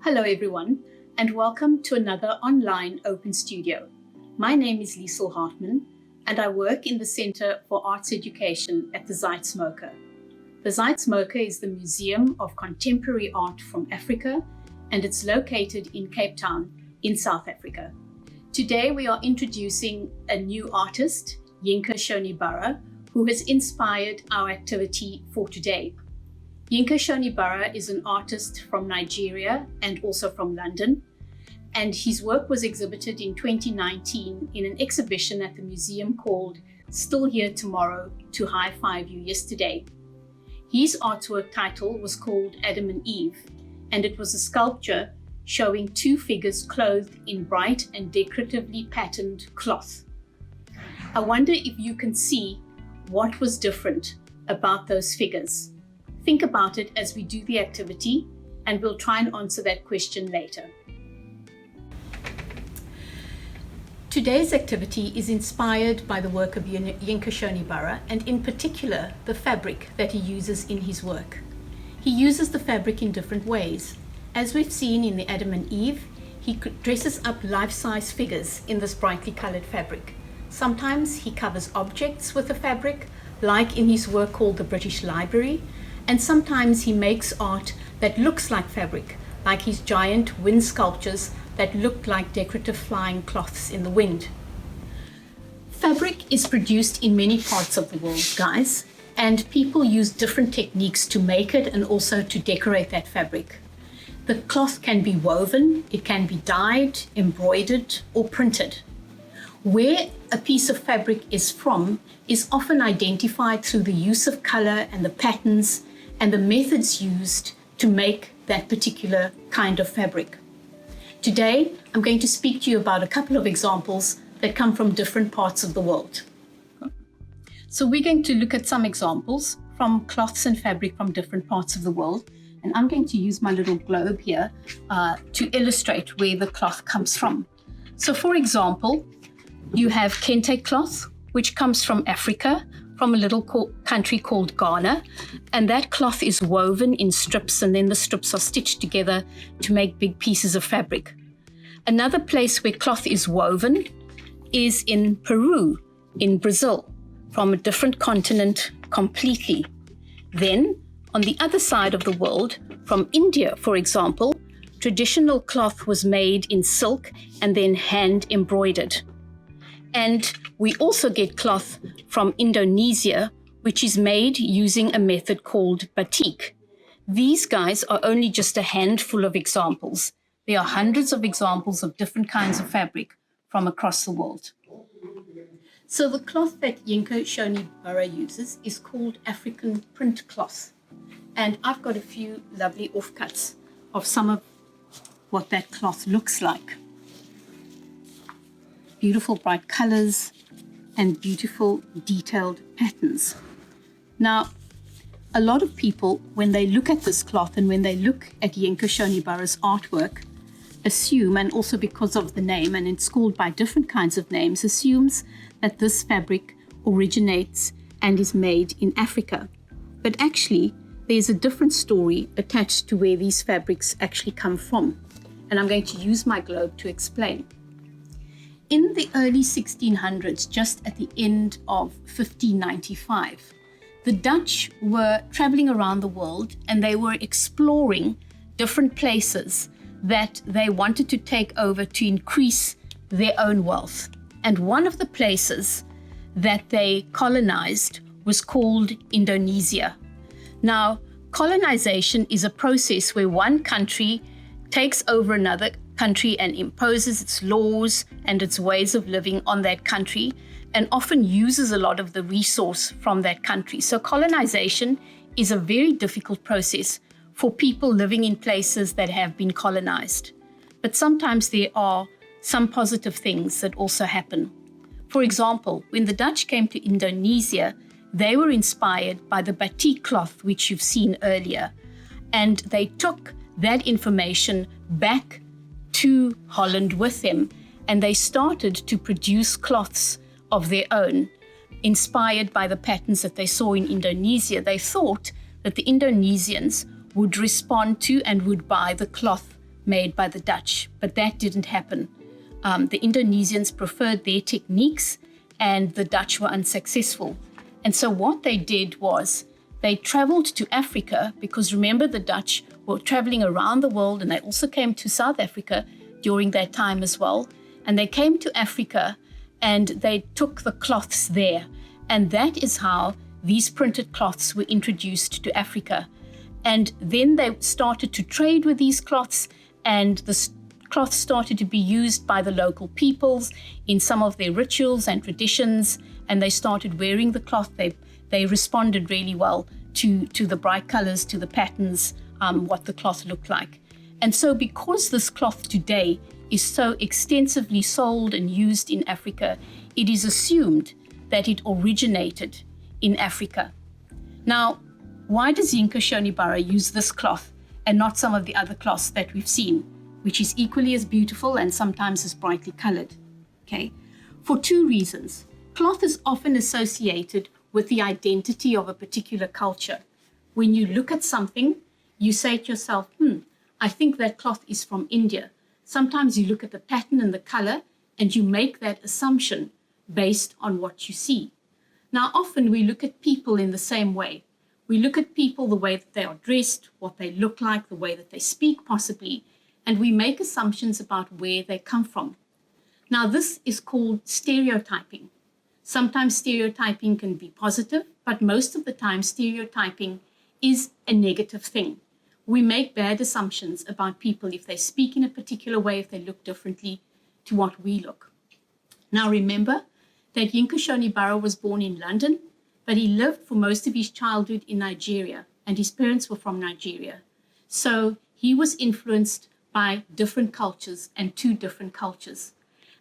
Hello everyone, and welcome to another online Open Studio. My name is Liesl Hartman, and I work in the Center for Arts Education at the Zeitz MOCAA. The Zeitz MOCAA is the Museum of Contemporary Art from Africa, and it's located in Cape Town in South Africa. Today we are introducing a new artist, Yinka Shonibare, who has inspired our activity for today. Yinka Shonibare is an artist from Nigeria and also from London, and his work was exhibited in 2019 in an exhibition at the museum called Still Here Tomorrow to High Five You Yesterday. His artwork title was called Adam and Eve, and it was a sculpture showing two figures clothed in bright and decoratively patterned cloth. I wonder if you can see what was different about those figures. Think about it as we do the activity, and we'll try and answer that question later. Today's activity is inspired by the work of Yinka Shonibare, and in particular, the fabric that he uses in his work. He uses the fabric in different ways. As we've seen in the Adam and Eve, he dresses up life-size figures in this brightly colored fabric. Sometimes he covers objects with the fabric, like in his work called the British Library, and sometimes he makes art that looks like fabric, like his giant wind sculptures that look like decorative flying cloths in the wind. Fabric is produced in many parts of the world, guys, and people use different techniques to make it and also to decorate that fabric. The cloth can be woven, it can be dyed, embroidered, or printed. Where a piece of fabric is from is often identified through the use of color and the patterns and the methods used to make that particular kind of fabric. Today, I'm going to speak to you about a couple of examples that come from different parts of the world. So we're going to look at some examples from cloths and fabric from different parts of the world. And I'm going to use my little globe here to illustrate where the cloth comes from. So for example, you have kente cloth, which comes from Africa, from a little country called Ghana, and that cloth is woven in strips, and then the strips are stitched together to make big pieces of fabric. Another place where cloth is woven is in Peru, in Brazil, from a different continent completely. Then, on the other side of the world, from India, for example, traditional cloth was made in silk and then hand embroidered. And we also get cloth from Indonesia, which is made using a method called batik. These guys are only just a handful of examples. There are hundreds of examples of different kinds of fabric from across the world. So the cloth that Yinka Shonibare uses is called African print cloth. And I've got a few lovely offcuts of some of what that cloth looks like. Beautiful bright colors and beautiful detailed patterns. Now, a lot of people, when they look at this cloth and when they look at Yinka Shonibare's artwork, assume, and also because of the name, and it's called by different kinds of names, assumes that this fabric originates and is made in Africa. But actually, there's a different story attached to where these fabrics actually come from. And I'm going to use my globe to explain. In the early 1600s, just at the end of 1595, the Dutch were traveling around the world and they were exploring different places that they wanted to take over to increase their own wealth. And one of the places that they colonized was called Indonesia. Now, colonization is a process where one country takes over another country and imposes its laws and its ways of living on that country, and often uses a lot of the resource from that country. So colonization is a very difficult process for people living in places that have been colonized. But sometimes there are some positive things that also happen. For example, when the Dutch came to Indonesia, they were inspired by the batik cloth, which you've seen earlier, and they took that information back to Holland with them, and they started to produce cloths of their own, inspired by the patterns that they saw in Indonesia. They thought that the Indonesians would respond to and would buy the cloth made by the Dutch, but that didn't happen. The Indonesians preferred their techniques and the Dutch were unsuccessful. And so what they did was they traveled to Africa, because remember the Dutch were traveling around the world and they also came to South Africa during that time as well. And they came to Africa and they took the cloths there. And that is how these printed cloths were introduced to Africa. And then they started to trade with these cloths, and the cloth started to be used by the local peoples in some of their rituals and traditions, and they started wearing the cloth. They responded really well to the bright colors, to the patterns, what the cloth looked like. And so because this cloth today is so extensively sold and used in Africa, it is assumed that it originated in Africa. Now, why does Yinka Shonibare use this cloth and not some of the other cloths that we've seen, which is equally as beautiful and sometimes as brightly colored? Okay, for two reasons. Cloth is often associated with the identity of a particular culture. When you look at something, you say to yourself, I think that cloth is from India. Sometimes you look at the pattern and the color and you make that assumption based on what you see. Now, often we look at people in the same way. We look at people the way that they are dressed, what they look like, the way that they speak possibly, and we make assumptions about where they come from. Now, this is called stereotyping. Sometimes stereotyping can be positive, but most of the time stereotyping is a negative thing. We make bad assumptions about people if they speak in a particular way, if they look differently to what we look. Now, remember that Yinka Shonibare was born in London, but he lived for most of his childhood in Nigeria, and his parents were from Nigeria. So he was influenced by different cultures and two different cultures.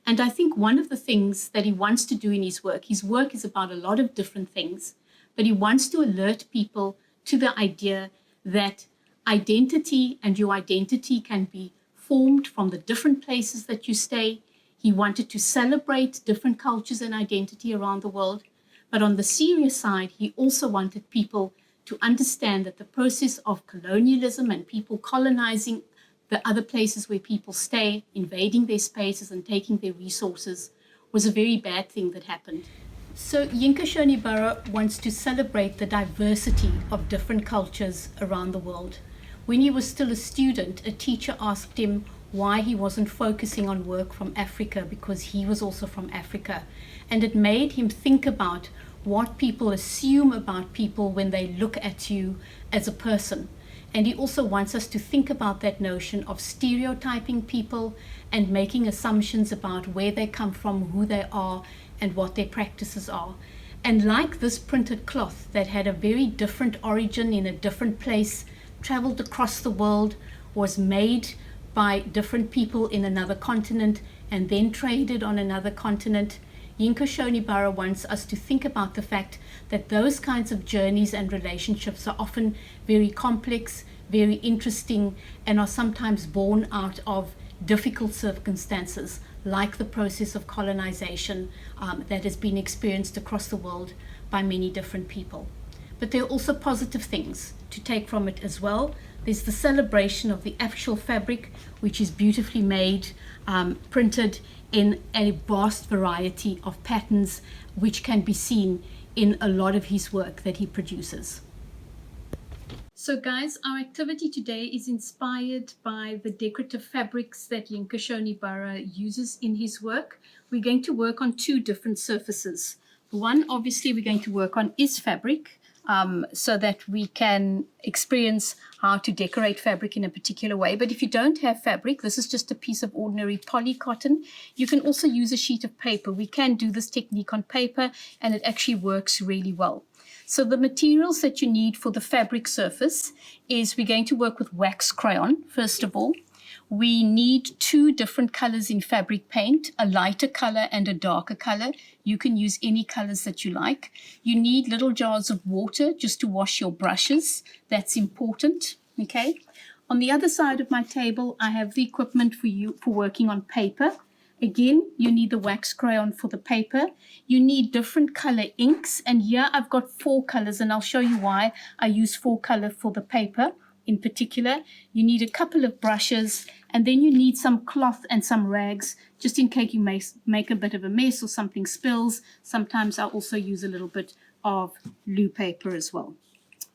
And I think one of the things that he wants to do in his work is about a lot of different things, but he wants to alert people to the idea that identity and your identity can be formed from the different places that you stay. He wanted to celebrate different cultures and identity around the world. But on the serious side, he also wanted people to understand that the process of colonialism and people colonizing the other places where people stay, invading their spaces and taking their resources, was a very bad thing that happened. So Yinka Shonibare wants to celebrate the diversity of different cultures around the world. When he was still a student, a teacher asked him why he wasn't focusing on work from Africa, because he was also from Africa. And it made him think about what people assume about people when they look at you as a person. And he also wants us to think about that notion of stereotyping people and making assumptions about where they come from, who they are, and what their practices are. And like this printed cloth that had a very different origin in a different place, traveled across the world, was made by different people in another continent, and then traded on another continent, Yinka Shonibare wants us to think about the fact that those kinds of journeys and relationships are often very complex, very interesting, and are sometimes born out of difficult circumstances, like the process of colonization that has been experienced across the world by many different people. But there are also positive things to take from it as well. There's the celebration of the actual fabric, which is beautifully made, printed in a vast variety of patterns, which can be seen in a lot of his work that he produces. So guys, our activity today is inspired by the decorative fabrics that Yinka Shonibare uses in his work. We're going to work on two different surfaces. The one, obviously, we're going to work on is fabric, so that we can experience how to decorate fabric in a particular way. But if you don't have fabric, this is just a piece of ordinary poly cotton. You can also use a sheet of paper. We can do this technique on paper, and it actually works really well. So the materials that you need for the fabric surface is we're going to work with wax crayon, first of all. We need two different colors in fabric paint, a lighter color and a darker color. You can use any colors that you like. You need little jars of water just to wash your brushes. That's important, okay? On the other side of my table, I have the equipment for you for working on paper. Again, you need the wax crayon for the paper. You need different color inks. And here I've got 4 colors, and I'll show you why I use 4 color for the paper in particular. You need a couple of brushes, and then you need some cloth and some rags, just in case you make a bit of a mess or something spills. Sometimes I also use a little bit of loo paper as well.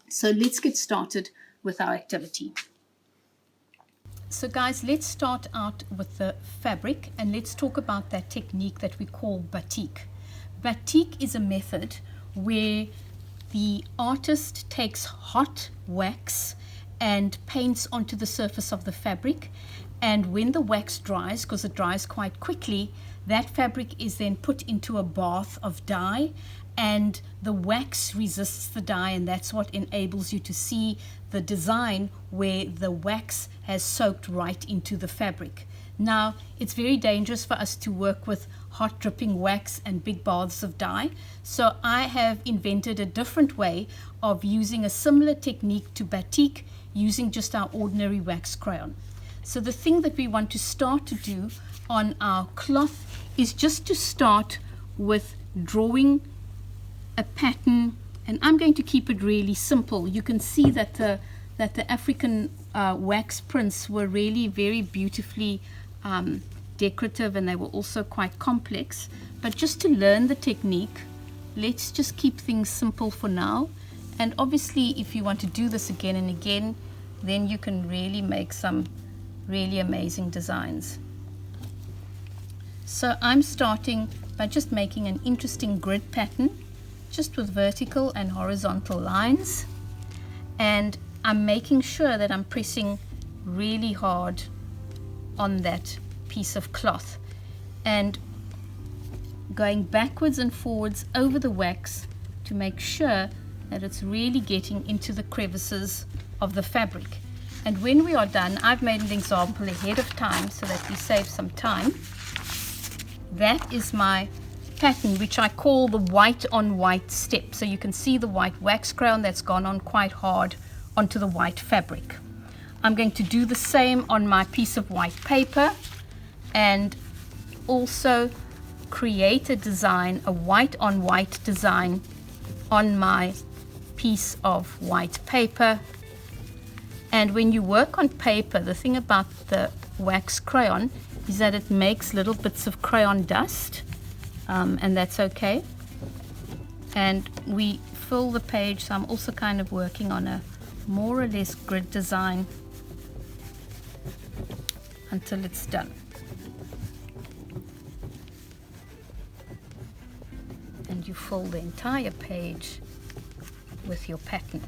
So let's get started with our activity. So guys, let's start out with the fabric, and let's talk about that technique that we call batik. Batik is a method where the artist takes hot wax and paints onto the surface of the fabric, and when the wax dries, because it dries quite quickly, that fabric is then put into a bath of dye, and the wax resists the dye, and that's what enables you to see the design where the wax has soaked right into the fabric. Now, it's very dangerous for us to work with hot dripping wax and big baths of dye, so I have invented a different way of using a similar technique to batik using just our ordinary wax crayon. So the thing that we want to start to do on our cloth is just to start with drawing a pattern, and I'm going to keep it really simple. You can see that the African wax prints were really very beautifully decorative, and they were also quite complex. But just to learn the technique, let's just keep things simple for now. And obviously, if you want to do this again and again, then you can really make some really amazing designs. So I'm starting by just making an interesting grid pattern, just with vertical and horizontal lines, and I'm making sure that I'm pressing really hard on that piece of cloth and going backwards and forwards over the wax to make sure that it's really getting into the crevices of the fabric. And when we are done, I've made an example ahead of time so that we save some time. That is my pattern, which I call the white on white step. So you can see the white wax crayon that's gone on quite hard onto the white fabric. I'm going to do the same on my piece of white paper and also create a design, a white on white design on my piece of white paper. And when you work on paper, the thing about the wax crayon is that it makes little bits of crayon dust, and that's okay. And we fill the page, so I'm also kind of working on a more or less grid design until it's done. And you fill the entire page with your pattern.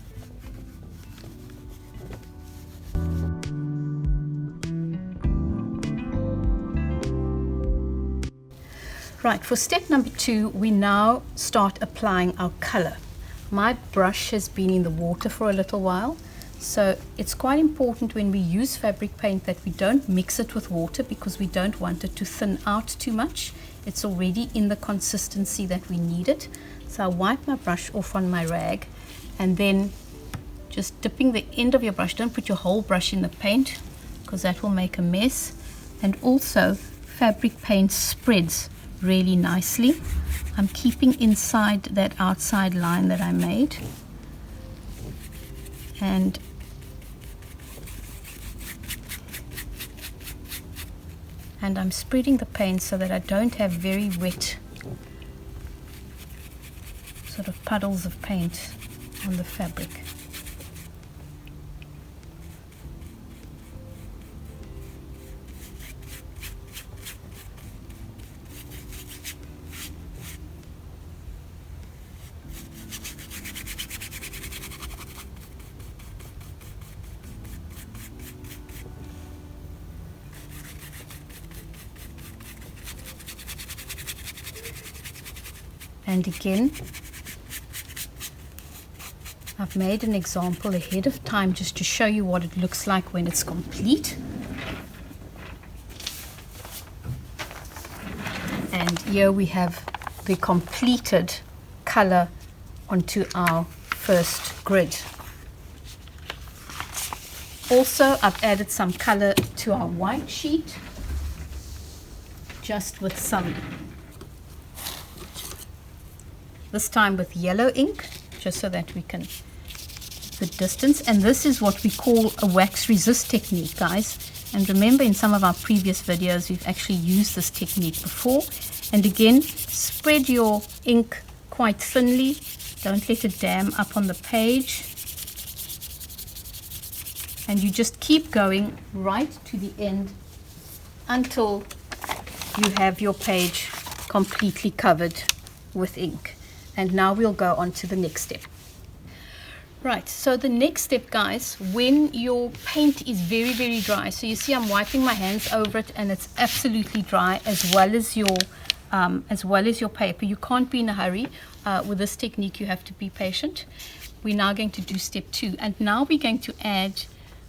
Right, for step number 2, we now start applying our color. My brush has been in the water for a little while, so it's quite important when we use fabric paint that we don't mix it with water, because we don't want it to thin out too much. It's already in the consistency that we need it. So I wipe my brush off on my rag, and then just dipping the end of your brush. Don't put your whole brush in the paint, because that will make a mess. And also, fabric paint spreads really nicely. I'm keeping inside that outside line that I made, and I'm spreading the paint so that I don't have very wet sort of puddles of paint on the fabric. And again, I've made an example ahead of time just to show you what it looks like when it's complete. And here we have the completed color onto our first grid. Also, I've added some color to our white sheet, just with some, this time with yellow ink, just so that we can the distance. And this is what we call a wax resist technique, guys. And remember, in some of our previous videos, we've actually used this technique before. And again, spread your ink quite thinly. Don't let it dam up on the page. And you just keep going right to the end until you have your page completely covered with ink. And now we'll go on to the next step. Right, so the next step, guys, when your paint is very, very dry, so you see I'm wiping my hands over it and it's absolutely dry, as well as your paper. You can't be in a hurry. With this technique, you have to be patient. We're now going to do step 2, and now we're going to add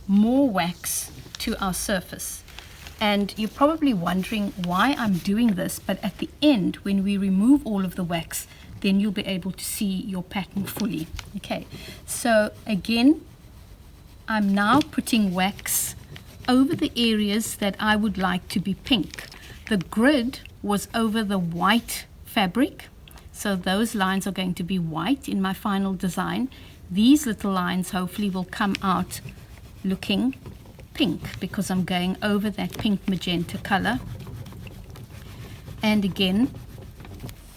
more wax to our surface. And you're probably wondering why I'm doing this, but at the end, when we remove all of the wax, then you'll be able to see your pattern fully. Okay, so again, I'm now putting wax over the areas that I would like to be pink. The grid was over the white fabric, so those lines are going to be white in my final design. These little lines hopefully will come out looking pink because I'm going over that pink magenta color. And again,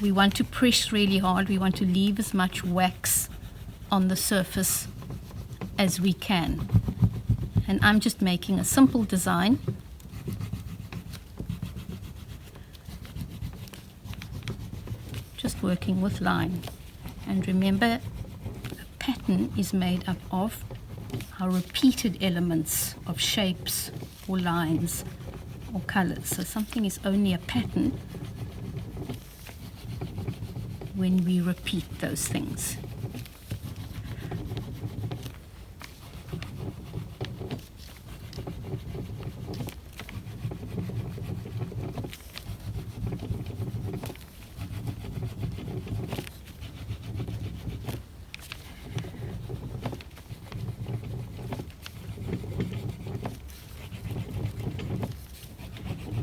we want to press really hard. We want to leave as much wax on the surface as we can. And I'm just making a simple design. Just working with line. And remember, a pattern is made up of our repeated elements of shapes or lines or colors. So something is only a pattern when we repeat those things.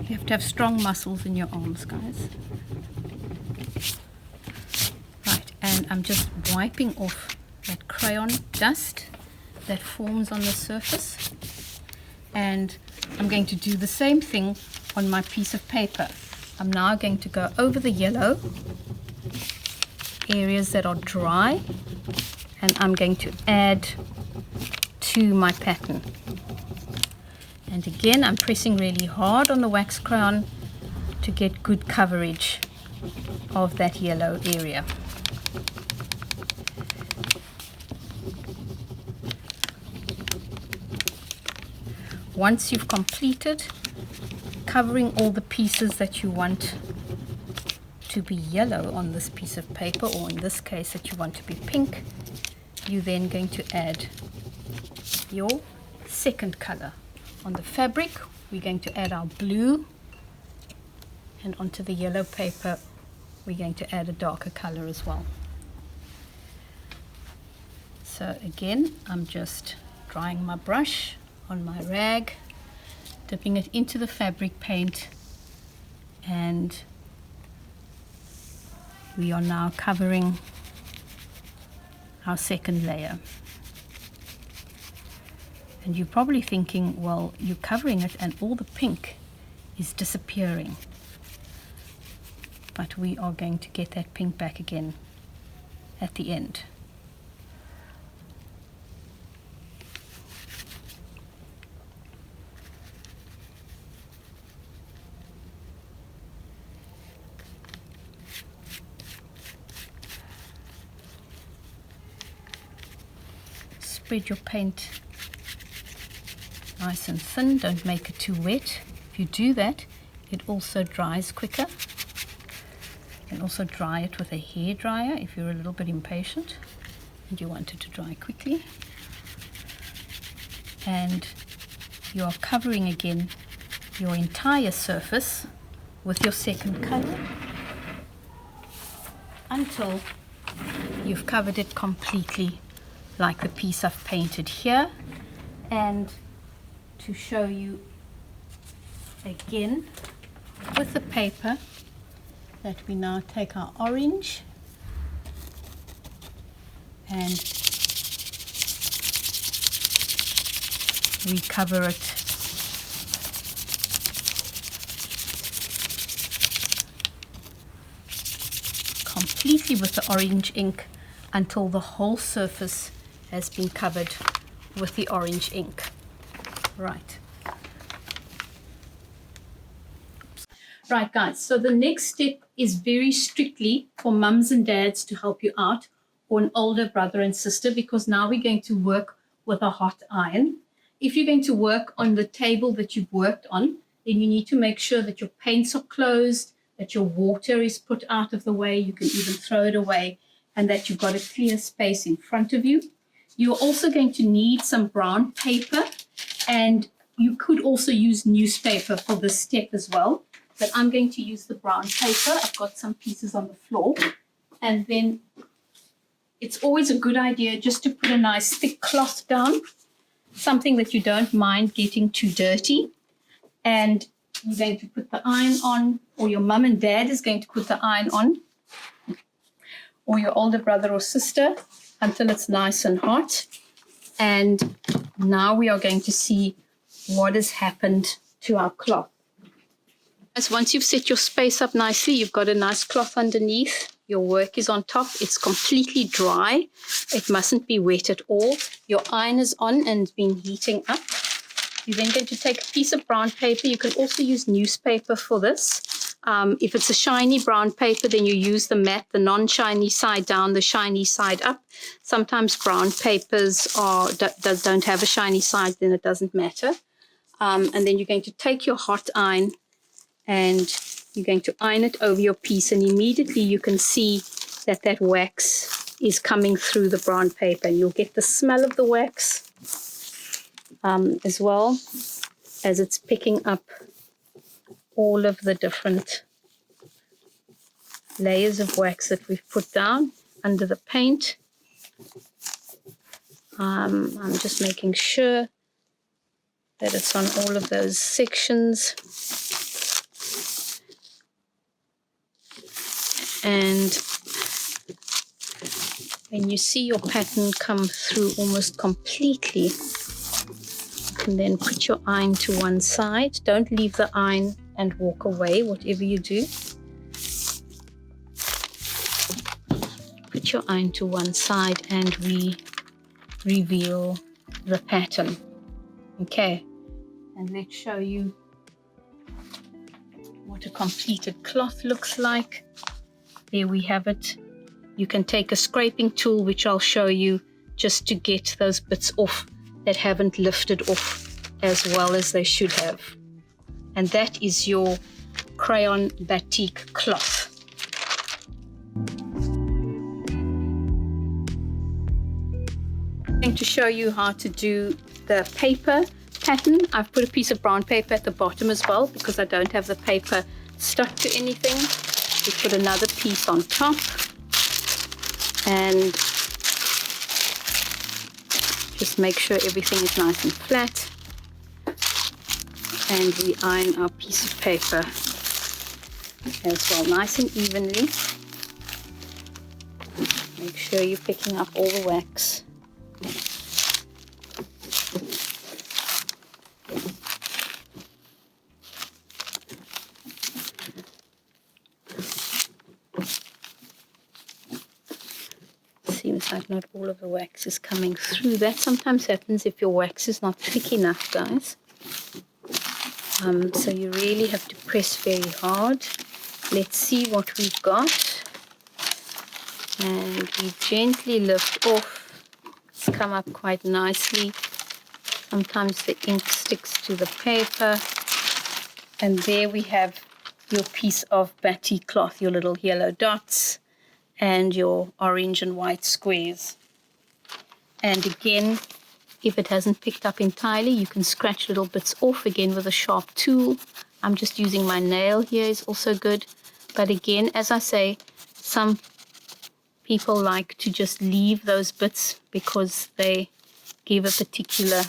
You have to have strong muscles in your arms, guys. And I'm just wiping off that crayon dust that forms on the surface. And I'm going to do the same thing on my piece of paper. I'm now going to go over the yellow areas that are dry, and I'm going to add to my pattern. And again, I'm pressing really hard on the wax crayon to get good coverage of that yellow area. Once you've completed covering all the pieces that you want to be yellow on this piece of paper, or in this case that you want to be pink, you're then going to add your second color. On the fabric, we're going to add our blue, and onto the yellow paper, we're going to add a darker color as well. So again, I'm just drying my brush on my rag, dipping it into the fabric paint, and we are now covering our second layer. And you're probably thinking, well, you're covering it and all the pink is disappearing. But we are going to get that pink back again at the end. Spread your paint nice and thin, don't make it too wet. If you do that, it also dries quicker. You can also dry it with a hairdryer if you're a little bit impatient and you want it to dry quickly. And you are covering again your entire surface with your second color until you've covered it completely, like the piece I've painted here. And to show you again with the paper, that we now take our orange and we cover it completely with the orange ink until the whole surface has been covered with the orange ink. Right. Right, guys, so the next step is very strictly for mums and dads to help you out, or an older brother and sister, because now we're going to work with a hot iron. If you're going to work on the table that you've worked on, then you need to make sure that your paints are closed, that your water is put out of the way, you can even throw it away, and that you've got a clear space in front of you. You're also going to need some brown paper, and you could also use newspaper for this step as well. But I'm going to use the brown paper. I've got some pieces on the floor. And then it's always a good idea just to put a nice thick cloth down, something that you don't mind getting too dirty. And you're going to put the iron on, or your mum and dad is going to put the iron on, or your older brother or sister, until it's nice and hot. And now we are going to see what has happened to our cloth. As once you've set your space up nicely, you've got a nice cloth underneath, your work is on top, it's completely dry, it mustn't be wet at all. Your iron is on and been heating up. You're then going to take a piece of brown paper. You can also use newspaper for this. If it's a shiny brown paper, then you use the matte, the non-shiny side down, the shiny side up. Sometimes brown papers don't have a shiny side, then it doesn't matter. And then you're going to take your hot iron and you're going to iron it over your piece, and immediately you can see that that wax is coming through the brown paper, and you'll get the smell of the wax as well as it's picking up all of the different layers of wax that we've put down under the paint. I'm just making sure that it's on all of those sections. And when you see your pattern come through almost completely, you can then put your iron to one side. Don't leave the iron and walk away, whatever you do. Put your iron to one side and we reveal the pattern. Okay, and let's show you what a completed cloth looks like. There we have it. You can take a scraping tool, which I'll show you, just to get those bits off that haven't lifted off as well as they should have. And that is your crayon batik cloth. I'm going to show you how to do the paper pattern. I've put a piece of brown paper at the bottom as well because I don't have the paper stuck to anything. We put another piece on top and just make sure everything is nice and flat, and we iron our piece of paper as well, nice and evenly. Make sure you're picking up all the wax. Seems like not all of the wax is coming through. That sometimes happens if your wax is not thick enough, guys. So you really have to press very hard. Let's see what we've got. And we gently lift off. It's come up quite nicely. Sometimes the ink sticks to the paper. And there we have your piece of batik cloth, your little yellow dots and your orange and white squares. And again, if it hasn't picked up entirely, you can scratch little bits off again with a sharp tool. I'm just using my nail here, is also good. But again, as I say, some people like to just leave those bits because they give a particular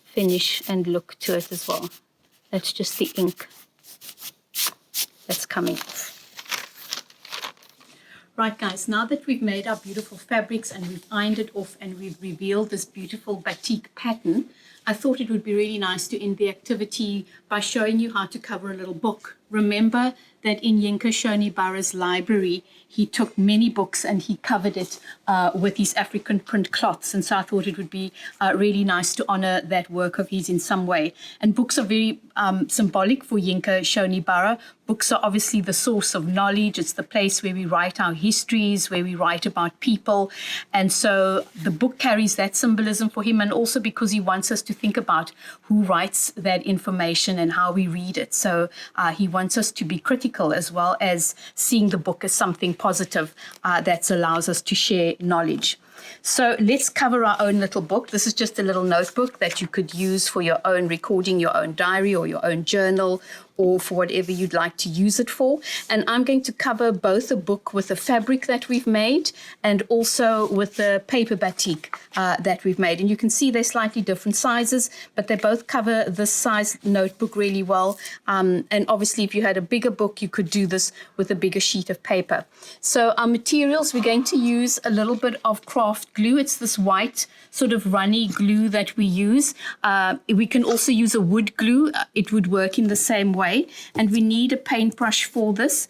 finish and look to it as well. That's just the ink that's coming off. Right, guys, now that we've made our beautiful fabrics and we've ironed it off and we've revealed this beautiful batik pattern, I thought it would be really nice to end the activity by showing you how to cover a little book. Remember that in Yinka Shonibare's library, he took many books and he covered it with his African print cloths. And so I thought it would be really nice to honor that work of his in some way. And books are very symbolic for Yinka Shonibare. Books are obviously the source of knowledge. It's the place where we write our histories, where we write about people. And so the book carries that symbolism for him, and also because he wants us to think about who writes that information and how we read it. So he wants us to be critical as well as seeing the book as something positive that allows us to share knowledge. So let's cover our own little book. This is just a little notebook that you could use for your own recording, your own diary or your own journal, or for whatever you'd like to use it for. And I'm going to cover both a book with the fabric that we've made and also with the paper batik that we've made. And you can see they're slightly different sizes, but they both cover this size notebook really well. And obviously, if you had a bigger book, you could do this with a bigger sheet of paper. So our materials, we're going to use a little bit of craft glue. It's this white sort of runny glue that we use. We can also use a wood glue. It would work in the same way. And we need a paintbrush for this.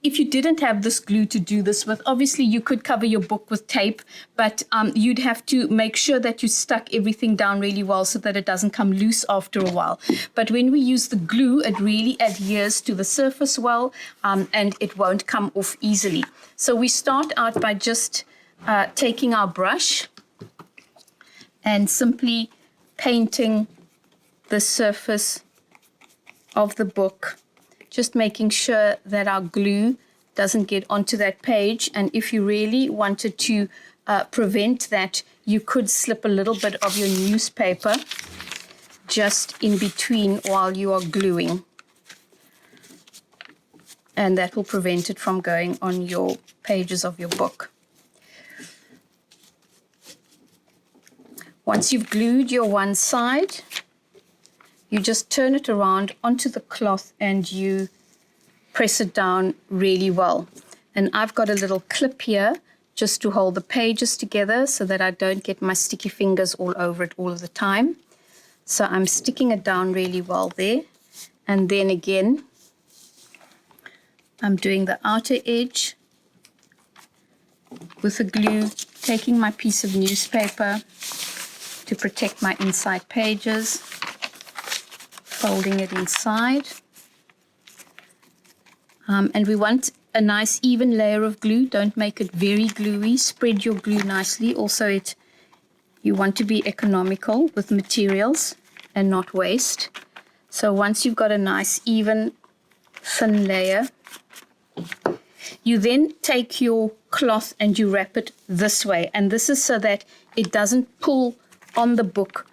If you didn't have this glue to do this with, obviously you could cover your book with tape, but you'd have to make sure that you stuck everything down really well so that it doesn't come loose after a while. But when we use the glue, it really adheres to the surface well, and it won't come off easily. So we start out by just taking our brush and simply painting the surface of the book, just making sure that our glue doesn't get onto that page. And if you really wanted to prevent that, you could slip a little bit of your newspaper just in between while you are gluing. And that will prevent it from going on your pages of your book. Once you've glued your one side, you just turn it around onto the cloth and you press it down really well. And I've got a little clip here just to hold the pages together so that I don't get my sticky fingers all over it all of the time. So I'm sticking it down really well there. And then again, I'm doing the outer edge with the glue, taking my piece of newspaper to protect my inside pages, folding it inside. And we want a nice even layer of glue. Don't make it very gluey. Spread your glue nicely. Also, you want to be economical with materials and not waste. So once you've got a nice even thin layer, you then take your cloth and you wrap it this way. And this is so that it doesn't pull on the book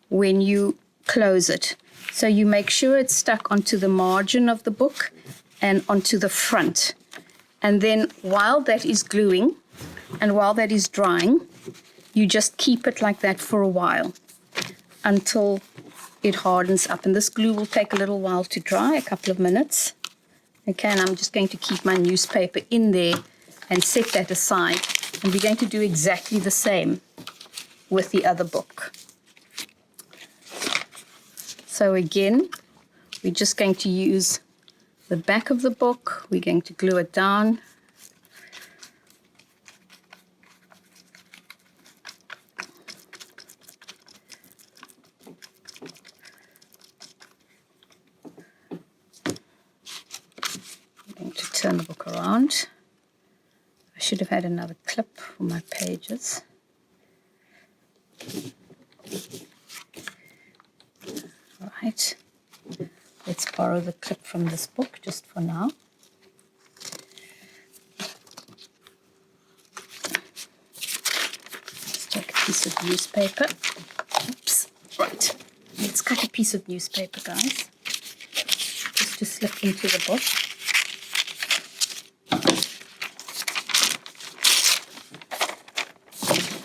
when you close it. So you make sure it's stuck onto the margin of the book and onto the front. And then while that is gluing and while that is drying, you just keep it like that for a while until it hardens up. And this glue will take a little while to dry, a couple of minutes. Okay, and I'm just going to keep my newspaper in there and set that aside. And we're going to do exactly the same with the other book. So again, we're just going to use the back of the book. We're going to glue it down. I'm going to turn the book around. I should have had another clip for my pages. Right, let's borrow the clip from this book just for now. Let's take a piece of newspaper. Oops, right. Let's cut a piece of newspaper, guys, just to slip into the book.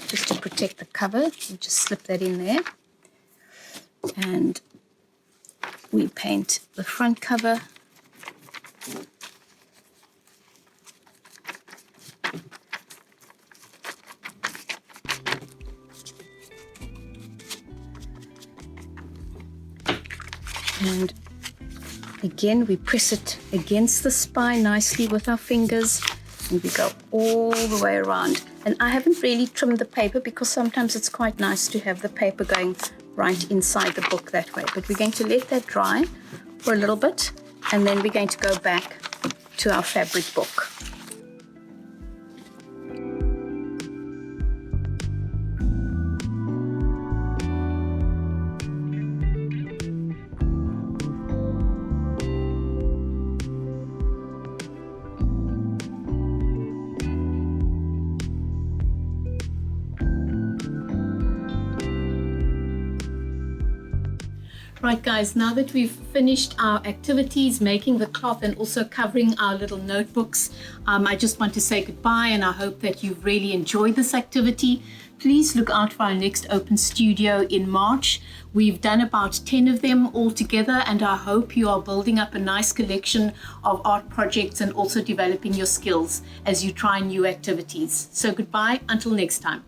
Just to protect the cover, you just slip that in there. And we paint the front cover. And again, we press it against the spine nicely with our fingers, and we go all the way around. And I haven't really trimmed the paper because sometimes it's quite nice to have the paper going right inside the book that way. But we're going to let that dry for a little bit, and then we're going to go back to our fabric book. Right guys, now that we've finished our activities, making the cloth and also covering our little notebooks, I just want to say goodbye, and I hope that you've really enjoyed this activity. Please look out for our next Open Studio in March. We've done about 10 of them all together, and I hope you are building up a nice collection of art projects and also developing your skills as you try new activities. So goodbye until next time.